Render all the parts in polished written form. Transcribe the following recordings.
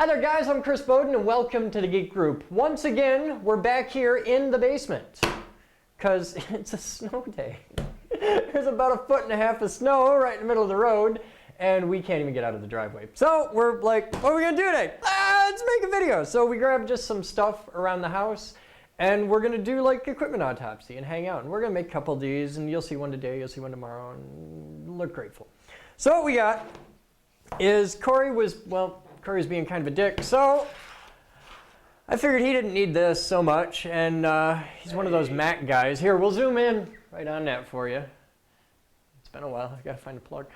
Hi there guys, I'm Chris Bowden and welcome to the Geek Group. Once again, we're back here in the basement because it's a snow day. There's about 1.5 feet of snow right in the middle of the road and we can't even get out of the driveway. So we're like, what are we gonna do today? Let's make a video. So we grabbed just some stuff around the house and we're gonna do like equipment autopsy and hang out. And we're gonna make a couple of these and you'll see one today, you'll see one tomorrow and look grateful. So what we got is Corey's being kind of a dick, so I figured he didn't need this so much, and he's one of those Mac guys. Here, we'll zoom in right on that for you. It's been a while, I gotta find a plug.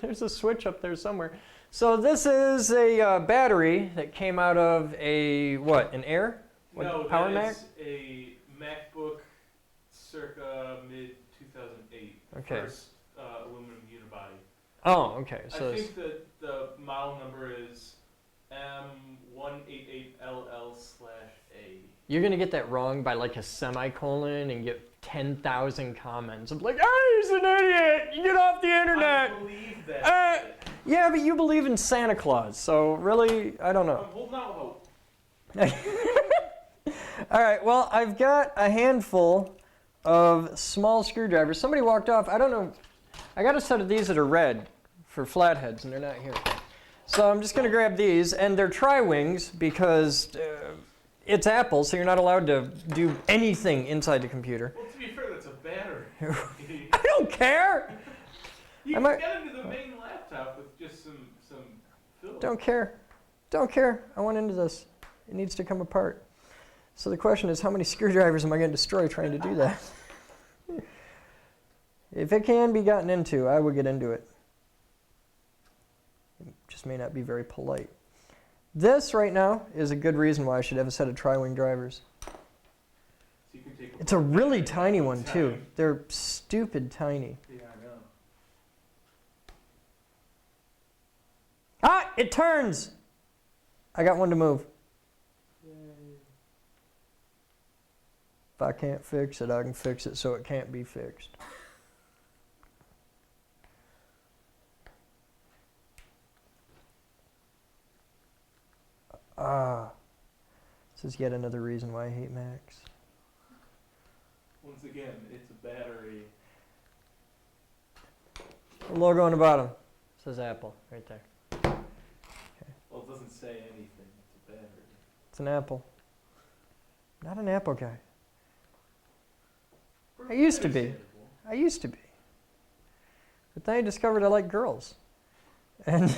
There's a switch up there somewhere. So this is a battery that came out of a, what, an Air? What, no, Power that Mac? is a MacBook circa mid-2008. Okay. First aluminum unibody. Oh, okay. So I think that the model number is M188LL/A. you're gonna get that wrong by like a semicolon and get 10,000 comments of like, hey, he's an idiot! You get off the internet! I believe that. Yeah, but you believe in Santa Claus, so really, I don't know. I'm holding out hope. All right, well, I've got a handful of small screwdrivers. Somebody walked off, I don't know. I got a set of these that are red for flatheads, and they're not here. So I'm just going to grab these, and they're tri-wings because it's Apple, so you're not allowed to do anything inside the computer. Well, to be fair, that's a battery. I don't care! You can get into the main laptop with just some film. Don't care. Don't care. I want into this. It needs to come apart. So the question is, how many screwdrivers am I going to destroy trying to do that? If it can be gotten into, I would get into it. It just may not be very polite. This right now is a good reason why I should have a set of tri-wing drivers. So you can take It's a really tiny one too. They're stupid tiny. Yeah, I know. Ah, it turns! I got one to move. Yay. If I can't fix it, I can fix it so it can't be fixed. This is yet another reason why I hate Macs. Once again, it's a battery. The logo on the bottom says Apple right there. Well, it doesn't say anything. It's a battery. It's an Apple. Not an Apple guy. I used to be. I used to be. But then I discovered I like girls. And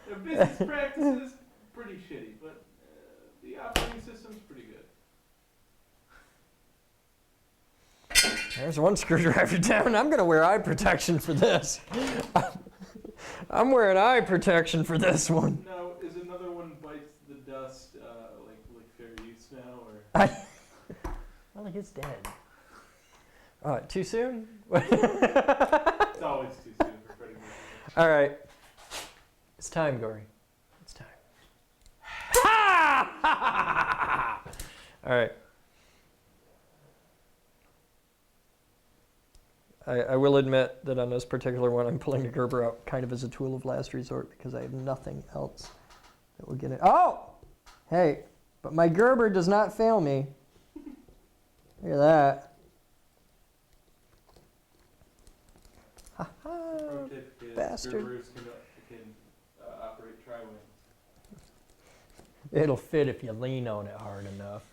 Their business practices pretty shitty, but the operating system's pretty good. there's one screwdriver down. I'm going to wear eye protection for this. I'm wearing eye protection for this one. Now, is another one bites the dust like fair use now, or? Well, he's dead. Too soon? It's always too soon for Freddie Mercury. All right. It's time, Gory. It's time. All right. I will admit that on this particular one, I'm pulling the Gerber out kind of as a tool of last resort because I have nothing else that will get it. Oh! Hey, but my Gerber does not fail me. Look at that. Pro tip is Bastard. Gerbers can operate tri-wings. It'll fit if you lean on it hard enough.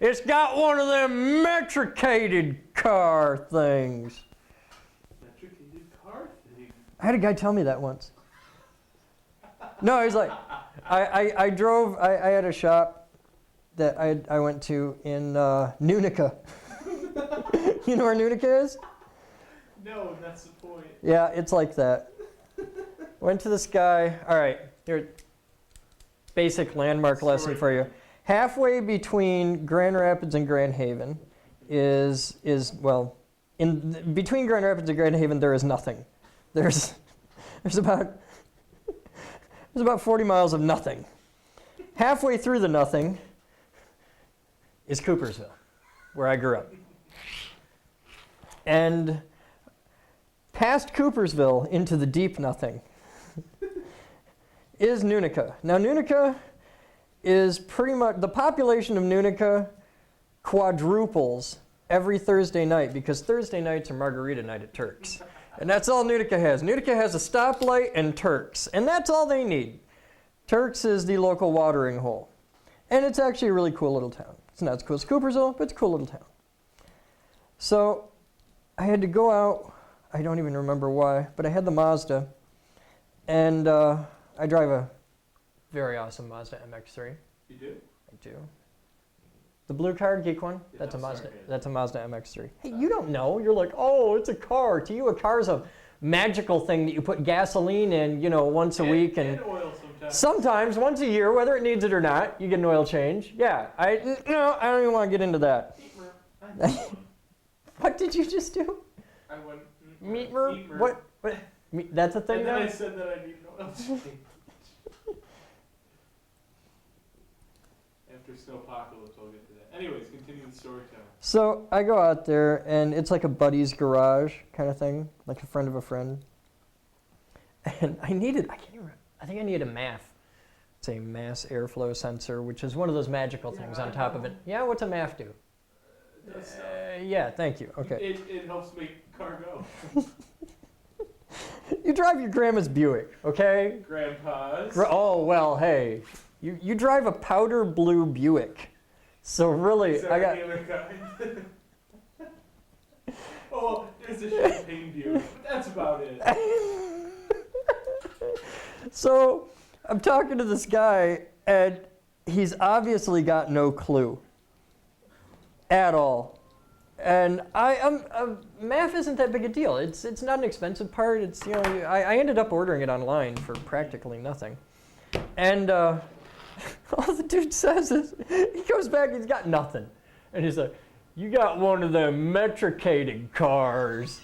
It's got one of them metricated car things. Metricated car thing. I had a guy tell me that once. No, he's like, I drove, I had a shop that I went to in Nunica. You know where Nunica is? No, that's the point. Yeah, it's like that. Went to this guy. All right, here, basic landmark lesson for you. Halfway between Grand Rapids and Grand Haven is well, between Grand Rapids and Grand Haven there is nothing. There's about 40 miles of nothing. Halfway through the nothing is Coopersville, where I grew up. And past Coopersville into the deep nothing is Nunica. Now Nunica is pretty much, the population of Nunica quadruples every Thursday night because Thursday nights are margarita night at Turks. And that's all Nutica has. Nutica has a stoplight and Turks, and that's all they need. Turks is the local watering hole. And it's actually a really cool little town. It's not as cool as Coopersville, but it's a cool little town. So I had to go out, I don't even remember why, but I had the Mazda, and I drive a very awesome Mazda MX-3. You do? I do. The blue car, geek one, Yeah, that's a I'm Mazda. sorry. That's a Mazda MX-3. Hey, you don't know. You're like, oh, it's a car. To you, a car's a magical thing that you put gasoline in, you know, once a week and oil sometimes. sometimes once a year, whether it needs it or not. You get an oil change. Yeah, I don't even want to get into that. What did you just do? I went Meatmer? What? That's a thing and then now? I said that I need an oil change. After Snowpocalypse, I'll get to that. Anyways, continue the storytelling. So I go out there, and it's like a buddy's garage kind of thing, like a friend of a friend. And I think I needed a MAF. It's a mass airflow sensor, which is one of those magical things on top of it. Yeah, what's a MAF do? Yeah, thank you. Okay. It helps make cargo. You drive your grandma's Buick, okay? Grandpa's. Oh, well, hey. You drive a powder blue Buick. So really, Is that I got... the other kind? Oh, there's a champagne Buick, but that's about it. So I'm talking to this guy, and he's obviously got no clue at all. And MAF isn't that big a deal. It's not an expensive part. It's, you know, I ended up ordering it online for practically nothing. And all the dude says is, he goes back, he's got nothing. And he's like, you got one of them metricated cars.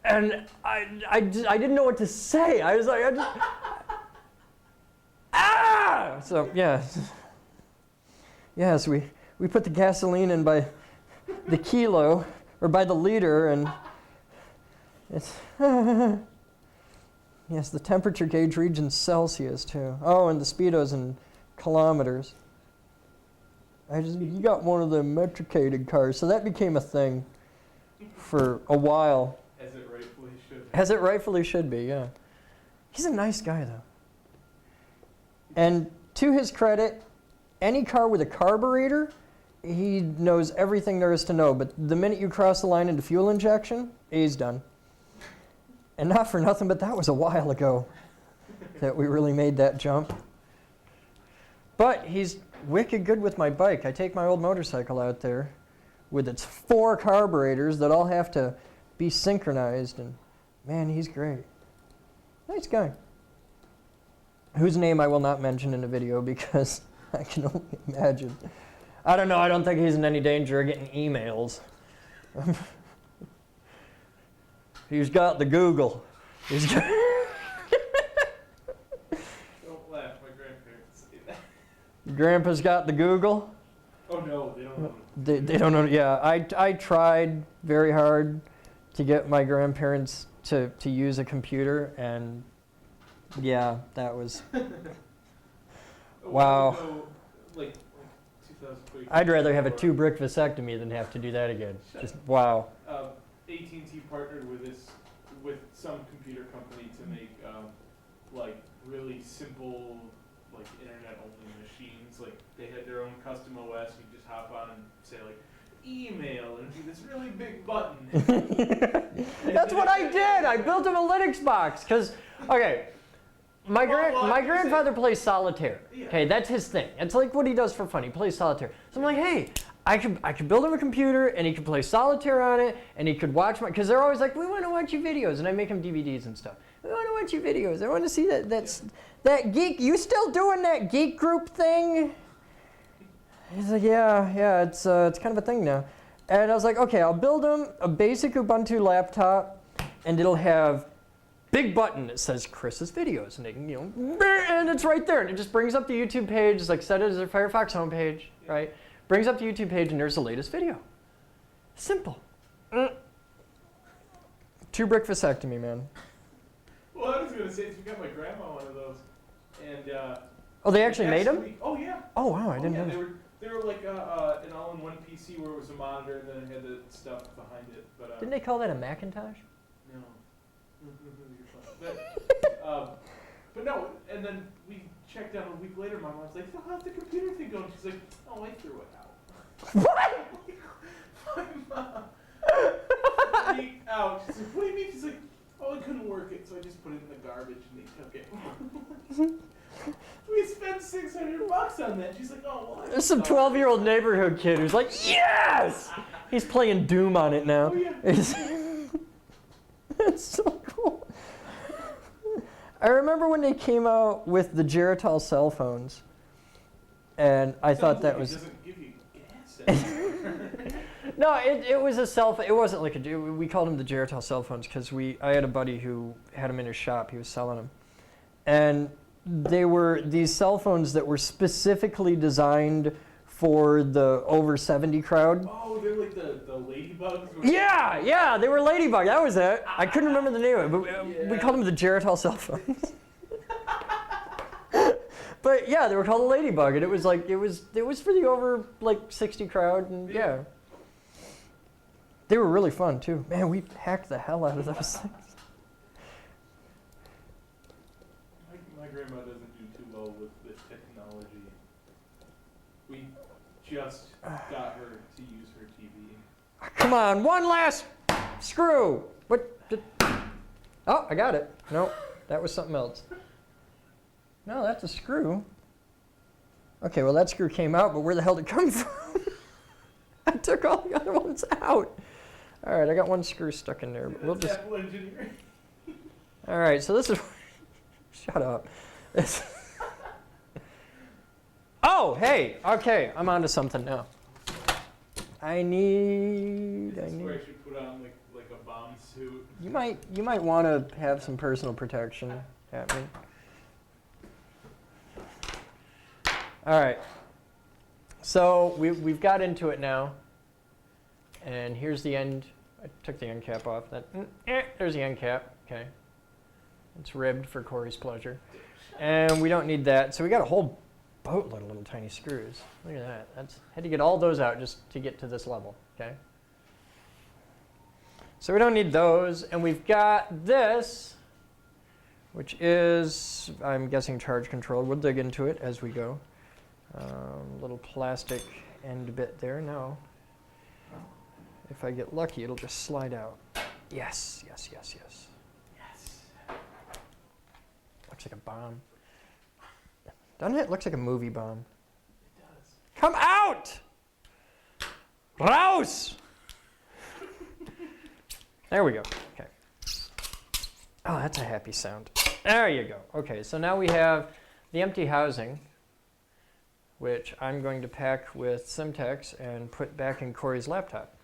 And I didn't know what to say. I was like, ah! So, yeah. Yes, we put the gasoline in by the kilo, or by the liter, and it's, yes, the temperature gauge reads in Celsius, too. Oh, and the speedo's in kilometers. You got one of the metricated cars. So that became a thing for a while. As it rightfully should be. As it rightfully should be, yeah. He's a nice guy, though. And to his credit, any car with a carburetor, he knows everything there is to know. But the minute you cross the line into fuel injection, he's done. And not for nothing, but that was a while ago that we really made that jump. But he's wicked good with my bike. I take my old motorcycle out there with its 4 carburetors that all have to be synchronized, and man, he's great. Nice guy. Whose name I will not mention in the video because I can only imagine. I don't know, I don't think he's in any danger of getting emails. He's got the Google. He's got Don't laugh, my grandparents say that. Grandpa's got the Google. Oh no, they don't know. They don't know. Yeah, I tried very hard to get my grandparents to use a computer, and yeah, that was wow. Like 2020. I'd rather have a 2-brick vasectomy than have to do that again. Just wow. AT&T partnered with some computer company to make like really simple like internet only machines. Like they had their own custom OS. You just hop on and say like email and do this really big button. That's what I did. I built him a Linux box because okay. My grandfather plays solitaire. Yeah. Okay, that's his thing. It's like what he does for fun. He plays solitaire. So I'm like, hey, I could build him a computer, and he could play solitaire on it, and he could watch my. Because they're always like, we want to watch your videos, and I make him DVDs and stuff. We want to watch your videos. I want to see that geek. You still doing that geek group thing? He's like, yeah, it's kind of a thing now. And I was like, okay, I'll build him a basic Ubuntu laptop, and it'll have big button that says Chris's videos, and they can, and it's right there, and it just brings up the YouTube page. It's like set it as a Firefox homepage, right? Brings up the YouTube page, and there's the latest video. Simple. 2-brick vasectomy, man. Well, I was gonna say, we got my grandma one of those, and Oh, they actually made them? Oh yeah. Oh wow, I didn't know. They were like an all-in-one PC where it was a monitor and then it had the stuff behind it. But Didn't they call that a Macintosh? no. But no, and then we checked out a week later. My mom's like, "So how's the computer thing going?" She's like, "Oh, I threw it out." What? My mom freaked out. She's like, "What do you mean?" She's like, "Oh, I couldn't work it, so I just put it in the garbage and they took it." We spent $600 on that. She's like, "Oh, well." There's some 12-year-old neighborhood kid who's like, yes! He's playing Doom on it now. Oh yeah. It's so cool. I remember when they came out with the Geritol cell phones, and I thought that was. It doesn't give you gas anymore. No, it was a cell phone. It wasn't like a. We called them the Geritol cell phones because I had a buddy who had them in his shop. He was selling them, and they were these cell phones that were specifically designed for the over 70 crowd. Oh, they're like the ladybugs? Yeah, they were ladybug. That was it. I couldn't remember the name of it, but we called them the Geritol cell phones. But yeah, they were called the ladybug, and it was like it was for the over like 60 crowd, and yeah. They were really fun too. Man, we hacked the hell out of those things. My grandma doesn't do too well with technology. We just got her to use her TV. Come on, one last screw. What? Oh, I got it. No, that was something else. No, that's a screw. Okay, well that screw came out, but where the hell did it come from? I took all the other ones out. All right, I got one screw stuck in there. But we'll just. All right, so this is. Shut up. Oh, hey. Okay, I'm onto something now. I need. Where I should put on like a bomb suit. You might want to have some personal protection happening. All right. So we've got into it now. And here's the end. I took the end cap off. There's the end cap. Okay. It's ribbed for Corey's pleasure. And we don't need that. So we got a whole boatload of little tiny screws. Look at that. Had to get all those out just to get to this level. Okay. So we don't need those. And we've got this, which is, I'm guessing, charge controlled. We'll dig into it as we go. Little plastic end bit there. No. If I get lucky, it'll just slide out. Yes. Looks like a bomb. Doesn't it? Looks like a movie bomb. It does. Come out! Raus! There we go. Okay. Oh, that's a happy sound. There you go. Okay, so now we have the empty housing, which I'm going to pack with Simtex and put back in Corey's laptop.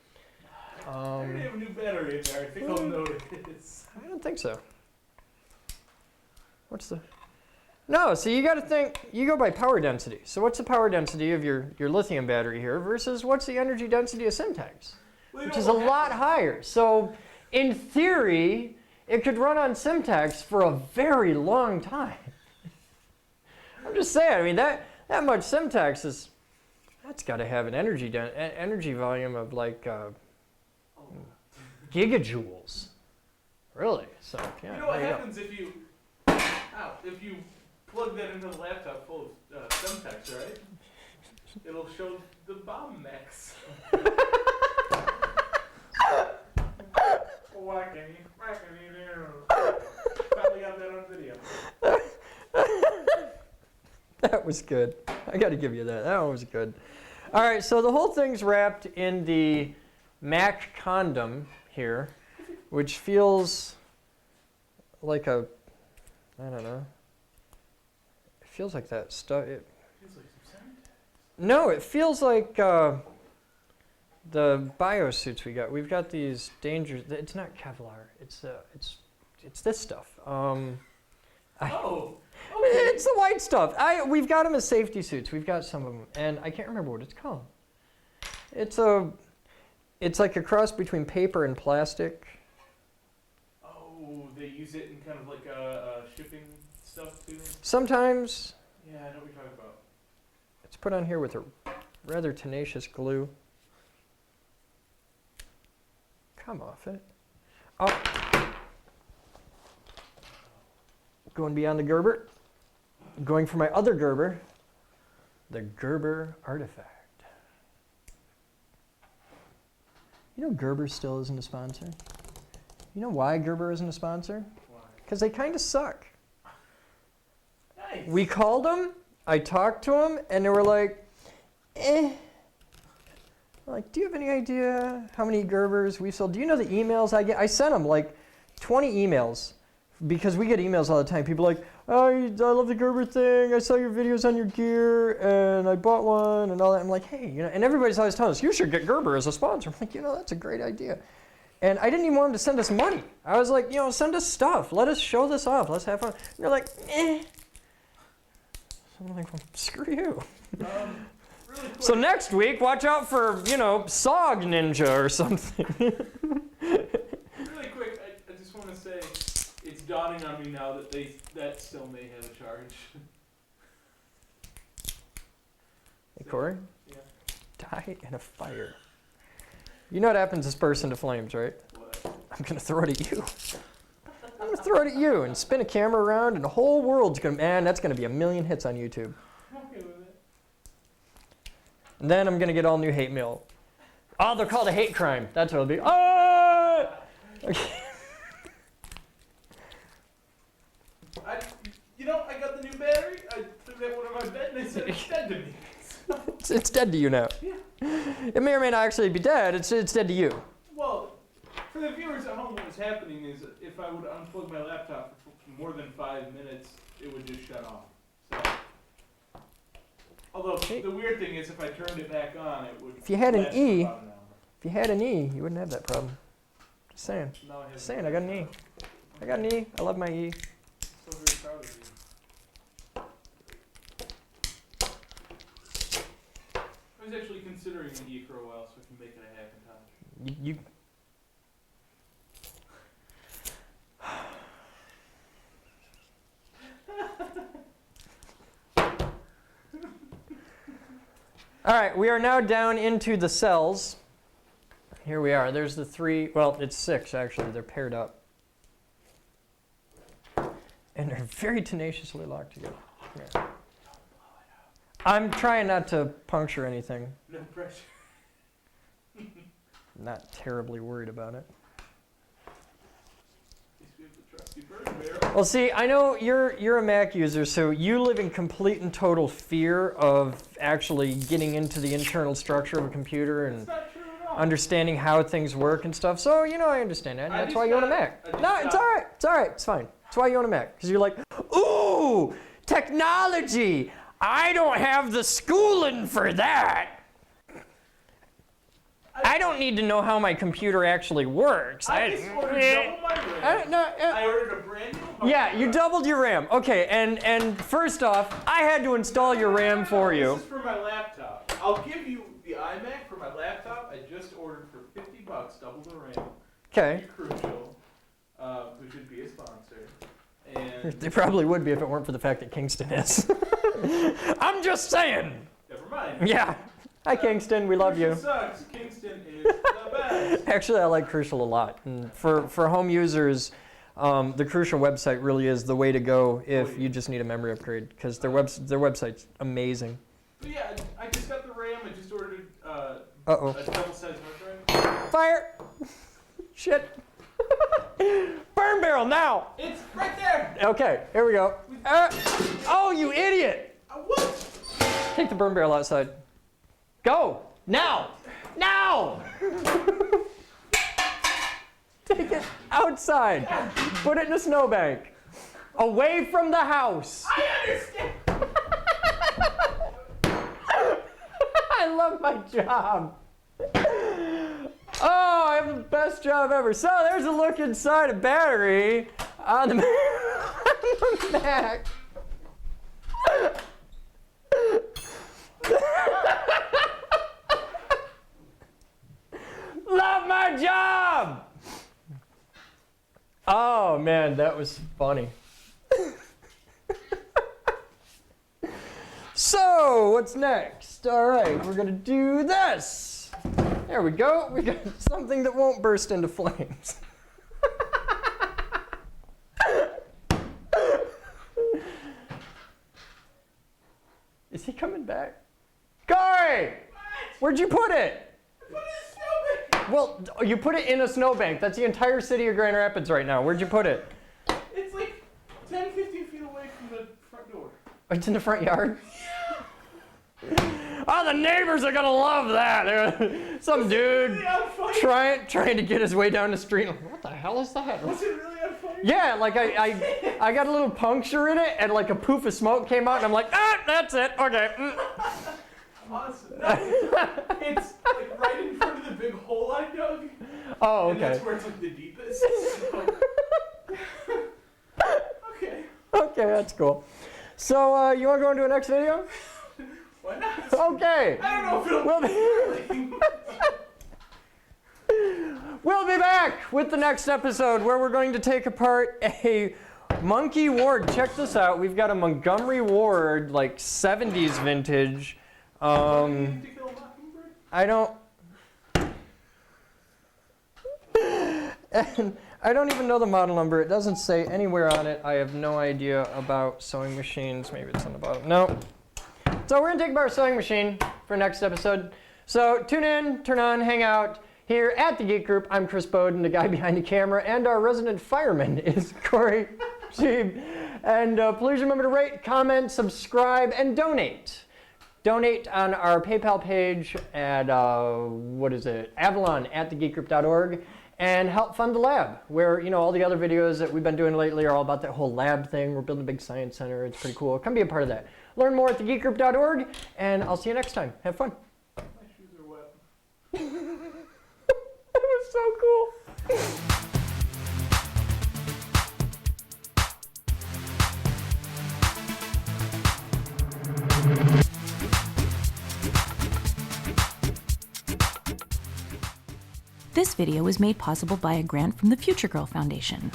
I already have a new battery in there. I think I'll notice. I don't think so. What's the... No, so you got to think, you go by power density. So what's the power density of your lithium battery here versus what's the energy density of Simtex? Which is a lot higher. So in theory, it could run on Simtex for a very long time. I'm just saying, I mean, that much Simtex is, that's got to have an energy volume of like gigajoules. Really? So yeah. You know what happens if you plug that into the laptop full of Semtex, right? It'll show the bomb mix. Finally got that on video. That was good. I got to give you that. That one was good. All right, so the whole thing's wrapped in the Mac condom here, which feels like a, I don't know. It feels like that stuff. It feels like some Semtex. No, it feels like the bio suits we got. We've got these dangerous. It's not Kevlar. It's this stuff. It's the white stuff. We've got them as safety suits. We've got some of them, and I can't remember what it's called. It's like a cross between paper and plastic. use it in kind of like shipping stuff too? Sometimes Yeah, I know what you're talking about. it's put on here with a rather tenacious glue. Come off it. Oh. Going beyond the Gerber. Going for my other Gerber. The Gerber Artifact. You know Gerber still isn't a sponsor? You know why Gerber isn't a sponsor? Why? Because they kind of suck. Nice. We called them, I talked to them, and they were like, eh. Like, do you have any idea how many Gerbers we sold? Do you know the emails I get? I sent them like 20 emails because we get emails all the time. People are like, oh, I love the Gerber thing. I saw your videos on your gear, and I bought one, and all that. I'm like, hey, you know, and everybody's always telling us, you should get Gerber as a sponsor. I'm like, you know, that's a great idea. And I didn't even want them to send us money. I was like, you know, send us stuff. Let us show this off. Let's have fun. And they're like, eh. So I'm like, well, screw you. Really quick. So next week, watch out for, you know, Sog Ninja or something. Really quick, I just want to say, it's dawning on me now that that still may have a charge. Hey, Corey, Yeah. die in a fire. You know what happens to burst into flames, right? What? I'm going to throw it at you. I'm going to throw it at you and spin a camera around, and the whole world's going to, man, that's going to be 1 million hits on YouTube. I'm okay with it. And then I'm going to get all new hate mail. Oh, they're called a hate crime. That's what it'll be. Oh! Okay. I got the new battery. I took that one on my bed and they said it's dead to me. It's dead to you now. Yeah. It may or may not actually be dead. It's dead to you. Well, for the viewers at home, what was happening is if I would unplug my laptop for more than 5 minutes, it would just shut off. So, although the weird thing is, if I turned it back on, it would. If you had an last E, for about an hour. if you had an E, you wouldn't have that problem. Just saying. Now I have Just saying, I got an E. I got an E. I love my E. So very proud of you. I was actually considering an E for a while, so I can make it a Hackintosh. You All right, we are now down into the cells. Here we are. There's the 3, well, it's 6 actually. They're paired up. And they're very tenaciously locked together. Yeah. I'm trying not to puncture anything. No pressure. Not terribly worried about it. At least we have the trusty burn barrel. Well, see, I know you're a Mac user, so you live in complete and total fear of actually getting into the internal structure of a computer and It's not true at all. understanding how things work and stuff. So, you know, I understand that. And that's why you own a Mac. No, it's all right. It's all right. It's fine. That's why you own a Mac. Because you're like, ooh, technology. I don't have the schooling for that. I don't need to know how my computer actually works. I just ordered double my RAM. I ordered a brand new hard Yeah, you drive. doubled your RAM. Okay, and first off, I had to install your RAM for you. This is for my laptop. I'll give you the iMac for my laptop. I just ordered for $50, double the RAM. Okay. Crucial, who should be a sponsor. And They probably would be if it weren't for the fact that Kingston is. I'm just saying. never mind. Yeah. Hi, Kingston. We love you. Crucial sucks. Kingston is the best. Actually, I like Crucial a lot. And for home users, the Crucial website really is the way to go if you just need a memory upgrade, because their website's amazing. But yeah, I just got the RAM. I just ordered Uh-oh. a double-sized hard drive. Fire! Shit. Burn barrel now! It's right there. Okay, here we go. Oh, you idiot! What? Take the burn barrel outside. Go! Now! Now! Take it outside. Put it in a snowbank. Away from the house. I understand. I love my job. Oh, I have the best job ever. So there's a look inside a battery on the Mac. Love my job. Oh man, that was funny. So, what's next? All right, we're gonna do this. There we go. We got something that won't burst into flames. Is he coming back? Corey! Where'd you put it? I put it in a snowbank. Well, you put it in a snowbank. That's the entire city of Grand Rapids right now. Where'd you put it? It's like 10, 15 feet away from the front door. It's in the front yard? Oh, the neighbors are gonna love that. Some dude trying to get his way down the street. What the hell is that? Was it really on fire? Yeah, like I got a little puncture in it, and like a poof of smoke came out, and I'm like, ah, that's it. Okay. Awesome. No, it's like right in front of the big hole I dug. Oh, And okay. that's where it's like the deepest. So. Okay. Okay, that's cool. So you want to go into the next video? Why not? Okay. I don't know if it'll We'll be back with the next episode where we're going to take apart a Monkey Ward. Check this out. We've got a Montgomery Ward, like 70s vintage. I don't. And I don't even know the model number. It doesn't say anywhere on it. I have no idea about sewing machines. Maybe it's on the bottom. No. So we're gonna take apart a sewing machine for next episode. So tune in, turn on, hang out here at the Geek Group. I'm Chris Bowden, the guy behind the camera, and our resident fireman is Corey Sheeb. And please remember to rate, comment, subscribe, and donate. Donate on our PayPal page at, Avalon at thegeekgroup.org, and help fund the lab, where, you know, all the other videos that we've been doing lately are all about that whole lab thing. We're building a big science center. It's pretty cool. Come be a part of that. Learn more at thegeekgroup.org, and I'll see you next time. Have fun. My shoes are wet. That was so cool. This video was made possible by a grant from the Future Girl Foundation.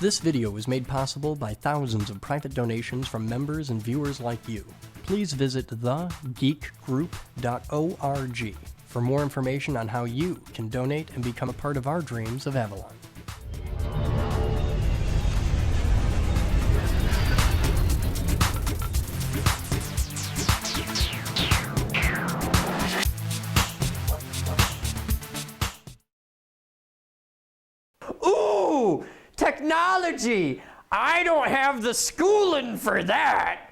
This video was made possible by thousands of private donations from members and viewers like you. Please visit thegeekgroup.org for more information on how you can donate and become a part of our dreams of Avalon. Ooh, technology. I don't have the schooling for that.